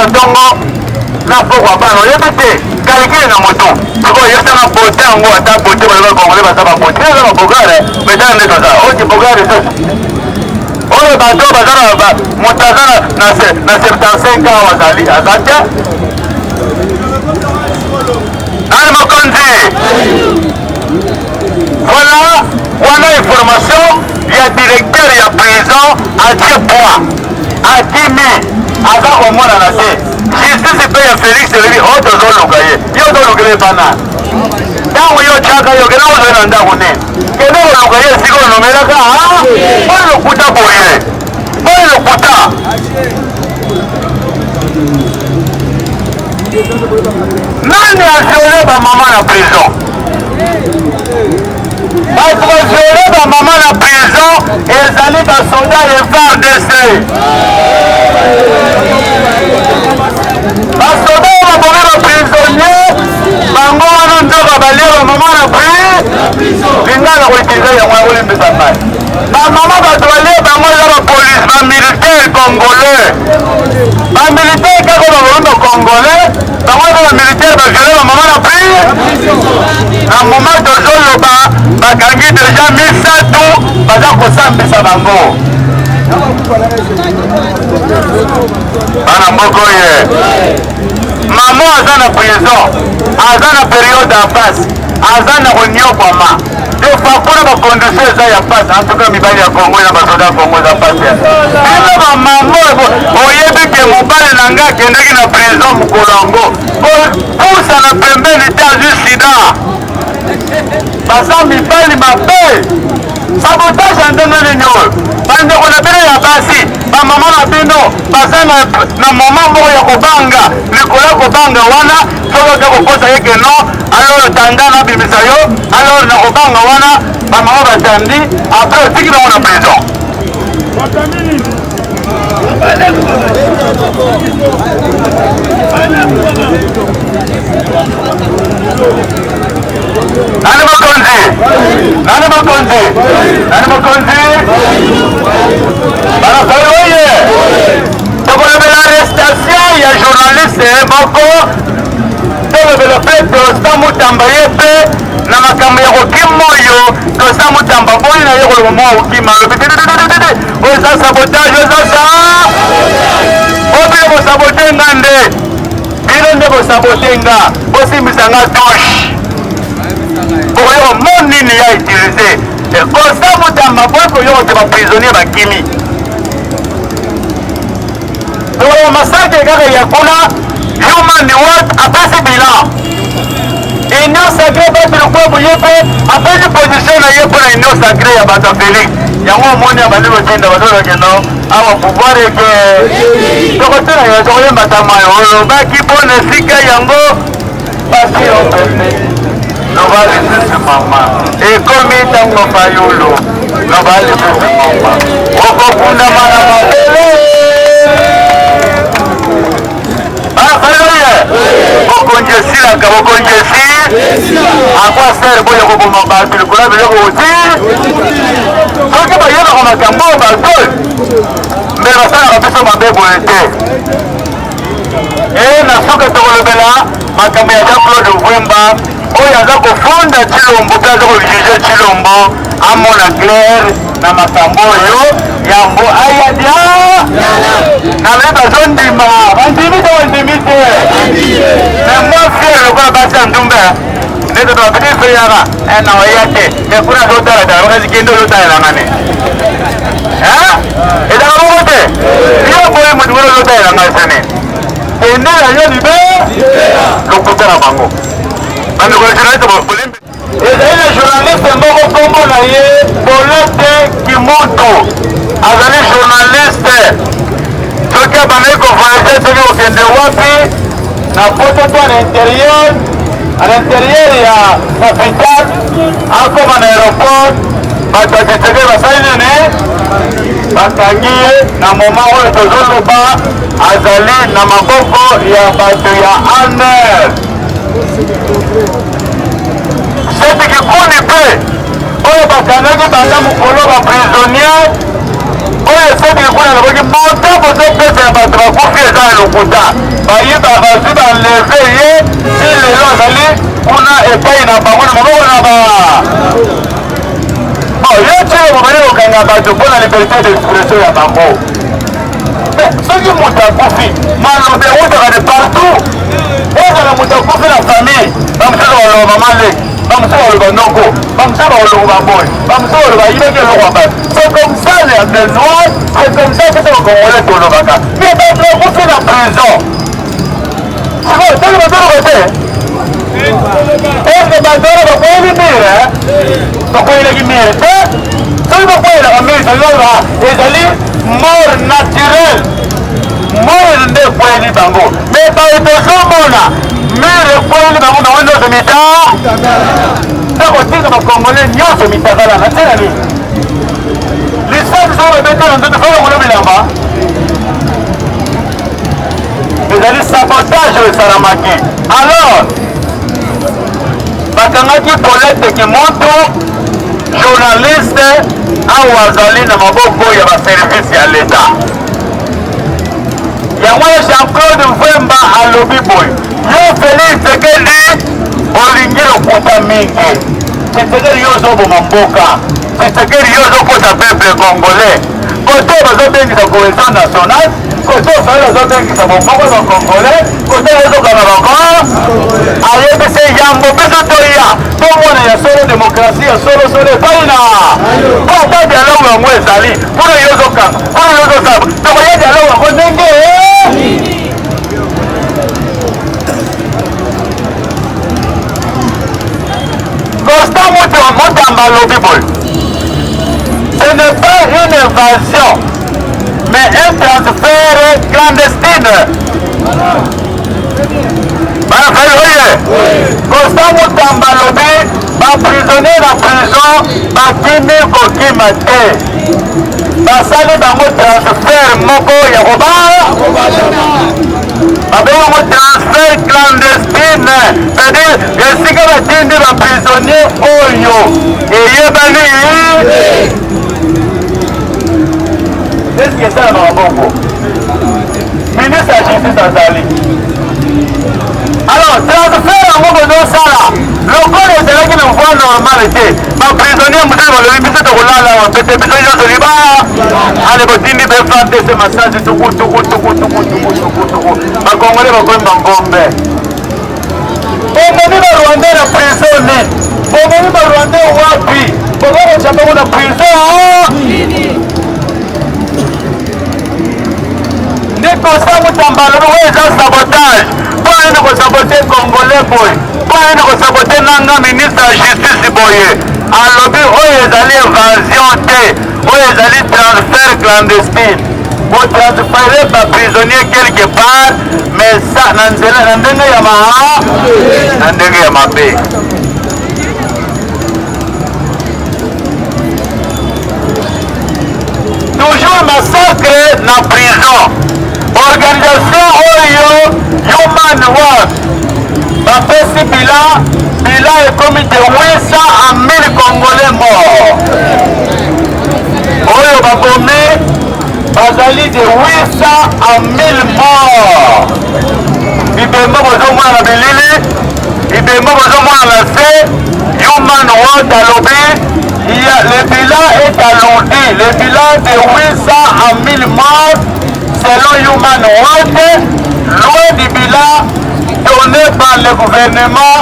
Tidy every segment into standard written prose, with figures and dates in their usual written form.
le tongo na pourquoi pas non yebite calcule na moto ko yesa na bote ngo ata bote ba congolais ba saba bote na bogare mais dans les ça o ti bogare ça o le bato bazana ba mutazana na 75 ans wazali azate al mokonzi voilà wana information ya directeur ya prison a 10 points a 10 000 aza komona na te justice pe ya Félix elobi o tozoluka ye yo toluka ye bana ntango yo tyaka yo kena kozali na ndako nini kende koluka ye esika onomelaka oyo lokuta boye oyo lokuta nani aviole bamama na prison bato baviole bamama na prison ezali basoda ya FARDC basoda oyo babomi baprisonnier bango wana nzoka balie bamama na linga na koutilize yango ya kolimbisa mai bamama bato balie bango eza bapolice bamilitaire congolais bamilitaire kaka babomi bacongolais bango eza bamilitaire baviole bamama na na moma tozoloba bakangi deja 300 baza kosambisa bango bana mboko ye mama aza na prison aza na periode ya pasi aza na konyokwama defa kuna bakondition eza ya pasi antuka mibali ya kongo na basoda ya kongo eza pasi eza bamama oyebi ke mobali na nga akendaki na prison mokolo yango kopusa na pembeni te azwi sida baza mibali mabe sabotage ya ndenge nini oyo bandeko na bino ya basi bamama na bino baza na moma moko ya kobanga likolo ya kobanga wana soki kokosa ye ke non alors tanda nabimisa yo alors na kobanga wana bamama batandi apres otiki bango na prison nani mokonzi banakoi oye tokolobela arrestation ya journaliste moko tolobela mpe tosta mutamba ye mpe na makambo ya kokima oyo tosta mutamba boni na ye koloba mwa kokima alobi oza sabotage ozasa obile bosabote nga nde bino nde bosabote nga bosimbisa nga touche oyo mo nini ya utilize kosta mutamba boy koyoko te baprisonnier bakimi oyo masake kaka ya kuna human right apesi bilan union sacré babilokwebu ye mpe apesi position na ye mpona union sacré ya bato ya Félix yango omoni ya bandi lotinda batolokeno awa pouvoir eke tokotuna yo tokoyembatama yo olobaki mpona esika yango pasi opene loba lisusu mama ekomi ntango fayulu loba lisusu mama okokundama na mabele bafaloye bokonjesilaka bokonjesi akwa sere boya koboma bato likolo biloko oti soki bayebaka makambo batol mbe basalaka biso mabe boye te na soki tokolobela makambo ya Jean Claude Vwemba oyo aza kofunda Chilombo mpe aza kojuge Chilombo amona claire na makambo oyo yambo ayadia nabe bazondima bandimi te bandimi te me moi fier lokola basi ya ndumbe nete tobapeti feyaka na oya te ekuna azotala te okazikende ozotalelanga ne ezaka moko te yo boye motu kona ozotalelanga sene ende na yo libe lokuta na bango ezali na journaliste moko kombo na ye Bolete Kimutu azali journaliste soki abandaki kovoyage soki kokende wapi na poto to na l'intérieur ya capitale akoma na aéroport bato ya Tshisekedi basali nene bakangi ye na moma oyo tozoloba azali na maboko ya bato ya ANR seti kikundi mpe oyo bakangaki banda mokolo baprisonnier oyo seti kikundi aloboki moto bozopesa ya bato bakufi eza ya lokuta bayiba bazwi banleve ye ti lelo azali kuna epai na bango na maboko na ba ye tie babali kokanga bato mpona liberté d'expression ya bango. Soki moto akufi malobi ewutaka de partout ezala moto akufi na famille bamosusu baloba mama leki bamosusu baloba ndoko bamosusu baloba baboy bamosusu baloba yibaki eloko bato. C'est comme ça les noirs, c'est comme ça que c'est congolais tolobaka mais bato akufi na prison sikoyo soki batoloba te eske batolo bakweli mire bakwelaki mire te soki bakwelaka mire soloba ezali mort naturel mort nde ekweli bango mais baye tozomona mire ekweli bango bango nyonso mita nde kotika bakongole nyonso mitakalana ntina nini lisasi soko ebetana nzoto fo bangono bilamba ezali sabotage oyo esalamaki. Alors bakangaki Paulette Kimoto journaliste awa azali na maboko ya baservice ya leta yango ya Jean-Claude Mvemba alobi boye yo Félix Tshisekedi olingi lokuta mingi Tshisekedi yo ozoboma mboka Tshisekedi yo ozokota peuple congolais kote bazobengisa cohésion nationale kote ofali azobengisa bomoko ya congolais kote ezokanga bango ayebisi yango biso toya tomona ya solo démocratie ya solo epai na po ata dialogue yango ezali mpona yo ozokanga mpona yo ozosaba tokoya dialogue yango ndenge Constant Mutamba alobi boye ce n'est pas une invasion mais un transfert clandestine. Banafali oye Constant Mutamba alobi baprisonnier na prison bakimi kokima te basali bango transfert moko ya kobala babengango transfert clandestine c'est-à-dire esika batindi baprisonnier oyo eyebani eske esala na maboko ministre ya justice azali. Alors transfert yango bozosala lokola ezalaki na voie normale te baprisonnier mosusu balobi biso tokolala bapete biso nyonso liba ale botindi befrdc masasi tukutukutukutukutukutuku bakongole bakoyemba ngombe bomoni barwandais na prison ni bomoni barwandais wapi bokokocapango na prison nde Constant Mutamba alobi oyo eza sabotage mpo ayende kosabote congolais boye mpo ayende kosabote nanga ministre ya justice boye alobi oyo ezali évasion te oyo ezali transfert clandestine botransfere baprisonnier quelque part mais ça na ndenge ya mabe. Toujours massacre na prison organisation oyo Human Rights bapesi bilan ekomi de 800 à 1000 Congolais morts oyo babomi bazali de 800 à 1000 morts. Bibemba bozomona na bilili bibemba bozomona na se Human Rights alobi le bilan est alourdi, le bilan de 800 à 1000 morts selon Human Rights, loin du bilan donné par le gouvernement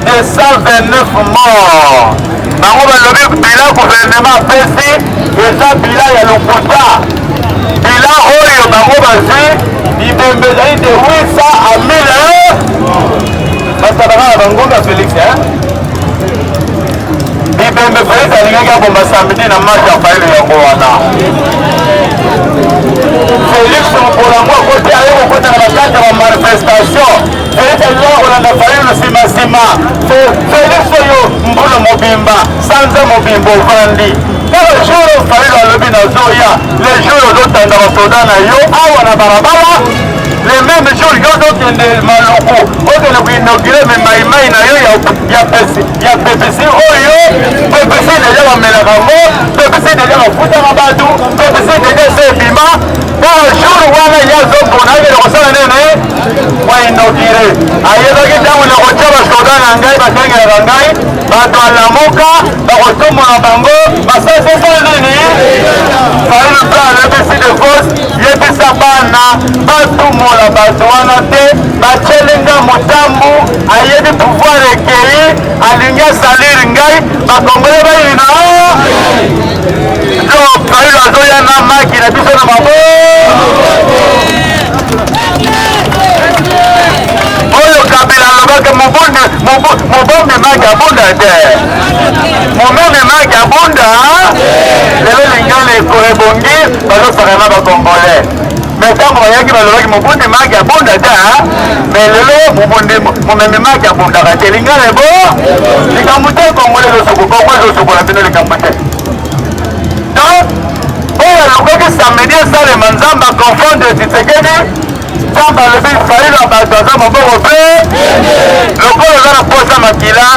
de 129 morts. Bango balobi bilan gouvernement pesi eza bilan ya lokuta bilan oyo bango bazwi bibembe ezali de 800 à 1000 basabaka na bangonga Félix bibembe Félix alingaki abomba samedi na marche afaile yango wana Félix mokolango akoti aye kokotaka na kati ya bamanifestation Félix alinga kolanda faile nsima Félix oyo mbula mobimba sanza mobimba ovandi kaka jour faile alobi nazoya le jour ozotanda basoda na yo awa na balabala le même jour yo ozokende maluku okende koinaugure memaimai na yo ya PPC oyo PPC deja bamelaka ngo PPC deja bafutaka bato PPC deja ese ebima kaka jour wana ye azopona akende kosala nene inaugure ayebaki ntango na kotia basoda na ngai bakengelaka ngai bato alamuka bakotumuna bango basasesa nini Fayulu mpe alobisi de force yebisa bana batumula bato wana te batyelinga motambu ayebi pouvoir ekei alingi asaliri ngai bakongole bayina so Fayulu azoya na maki na biso na mabo oyo Kabila alobaka mobombi maki abunda te momemi maki abunda lelo lingana ebongi bazosaka na bakongole mais ntango bayaki balobaki mobundi maki abunda te mais lelo momemi maki abundaka te lingana ebo likambo te kongole ezosuku kongo ezosukola bino likambo te donc oyo alobaki samedi esalema nzambe akonfondre Tshisekedi nzambe alobi Fayulu bato aza maboko mpe lokolo eza na posa makila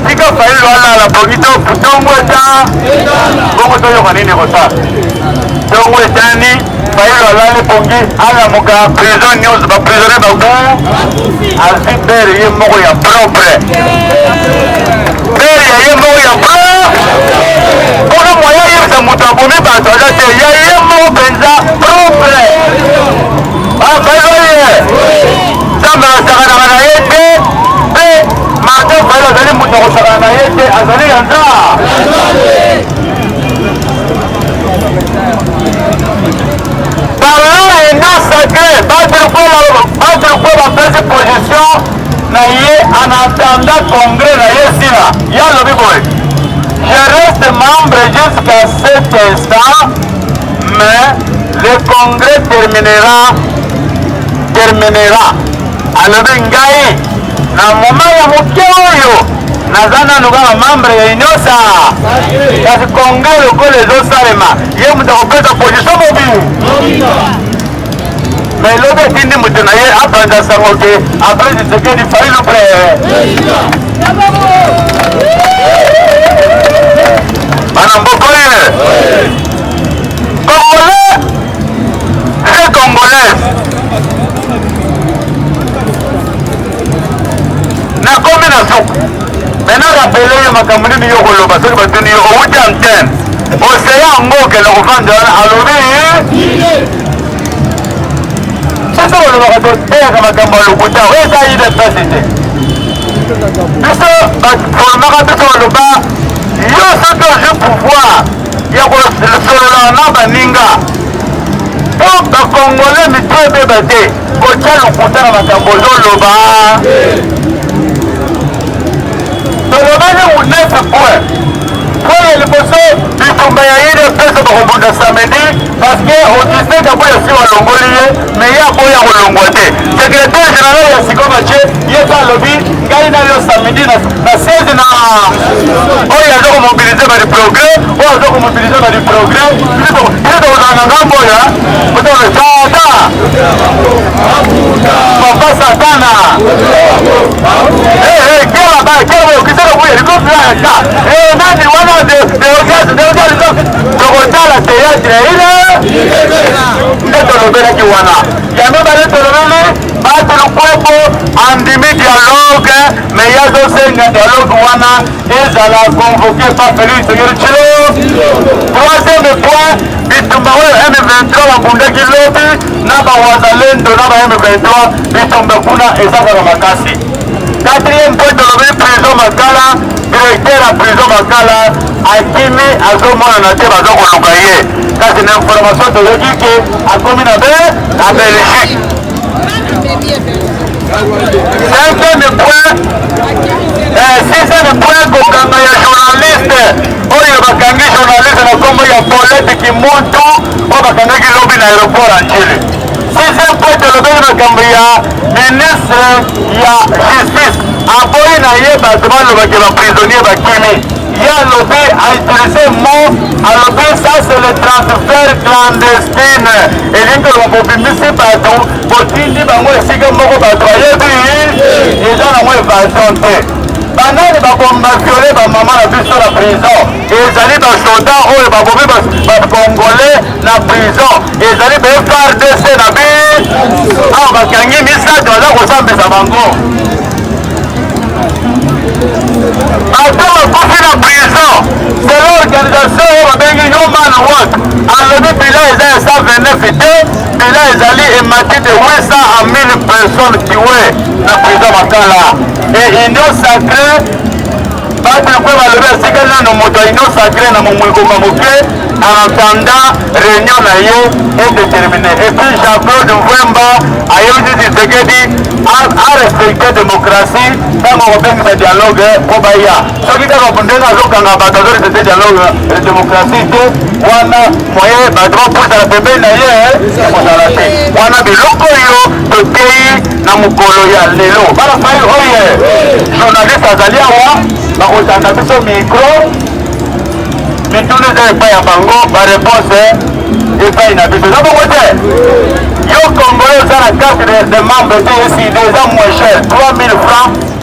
tika Fayulu alala bongi to ntongo eta bongo toyoka nini kosala ntongo etani Fayulu alali bongi alamuka prison nyonso baprisonnier baku azwi bere ye moko ya propre bere ya ye moko ya mpona moya yebisa moto abomi bato aza te ya ye moko mpenza propre Fayulu ye nzambe asakanaka na ye te mpe Martin Fayulu azali moto akosakana na ye te azali ya nza parlant ayenda sacré badirukwe bapesi position na ye en attendant congrès na ye sila ye alobi boye je reste membre jusqu'à cet instant mais le congrès terminera alobi ngai na moma ya moke oyo naza nanu kaka membre ya inyosa kasi congrès lokolo ezosalema ye moto akopesa position mobile mais elobi etindi moto na ye apanza sango ke après Tshisekedi Fayulu pre bana mboko ye congolais et congolaise nakomi na suku mena rapele ye makambo nini yo koloba soki batuni yo owuti antene oseya yango okende kovanda wana alobi biso kolobaka toteyaka makambo ya lokuta oyo eza ide pesi te biso baformaka biso koloba yo soki ozwi pouvoir ya kosolola na baninga po bakongole mito ebeba te kotya lokuta na makambo ozoloba tolobeli munefi point oyo liboso bitumba ya ide pesa bakobunda samedi parce que odisneka po yasi walongoli ye mais ye aboya kolongwa te secrétaire général ya sikomache ye pe alobi ngai na yo samedi na 16 na oyo aza komobilize badi progrès oyo aza komobilize badi progrès biso tokozala na ngambo oyo otone tata papa satana kela boye likofilaka nani wana tokotala théâtre ile nde tolobelaki wana yango bale tolobeli batilukwepo andimi dialogue mais yazosenga dialogue wana ezala convoqué par Félix Tshisekedi troisième point bitumba oyo M23 babundaki lobi na bawazalendo na ba M23 bitumba kuna ezakaka makasi quatrième point tolobeli prison makala directeur ya prison makala akimi azomonana te baza koluka ye kasi na information toyoki ke akomi na Belgique cinquième point sixième point kokanga ya journaliste oyo bakangi journaliste na kombo ya Paulette Kimuntu oyo bakangaki lobi na aéroport ya Njili sixième point tolobeli makambo ya ministre ya justice aboyi na ye bato balobaki baprisonnier bakimi ye alobi autilisé mot alobi ça c'est le transfert clandestine elingi oloba bobimisi bato botindi bango esika moko bato bayebi eza nango évasion te banani baviole bamama na biso na prison ezali basoda oyo babomi bacongolais na prison ezali ba FARDC na bi awa bakangi misato baza kosambisa plus de 800 à 1000 personnes tuées na prison Makala. Et Union Sacrée, bato kwa balobe sika nano moto Union Sacrée na mumwiko moke en attendant réunion na ye est déterminée. Et puis Jean-Claude Mvemba ayozi Tshisekedi a respecté démocratie dans mon de dialogue pour Baya. Ce qui est en train de batailler de dialogue de démocratie, wana moyen badro pour la bébé na ye pour la tête. Wana biloko yo to pays na mukolo ya lelo. Bala fayi oye. Journaliste azali awa ba kotanda biso micro. Mitune za epai ya bango ba réponse epai na biso. Na bongo te. Yo Congolais za na carte de membre de ici déjà moins cher 3000 francs.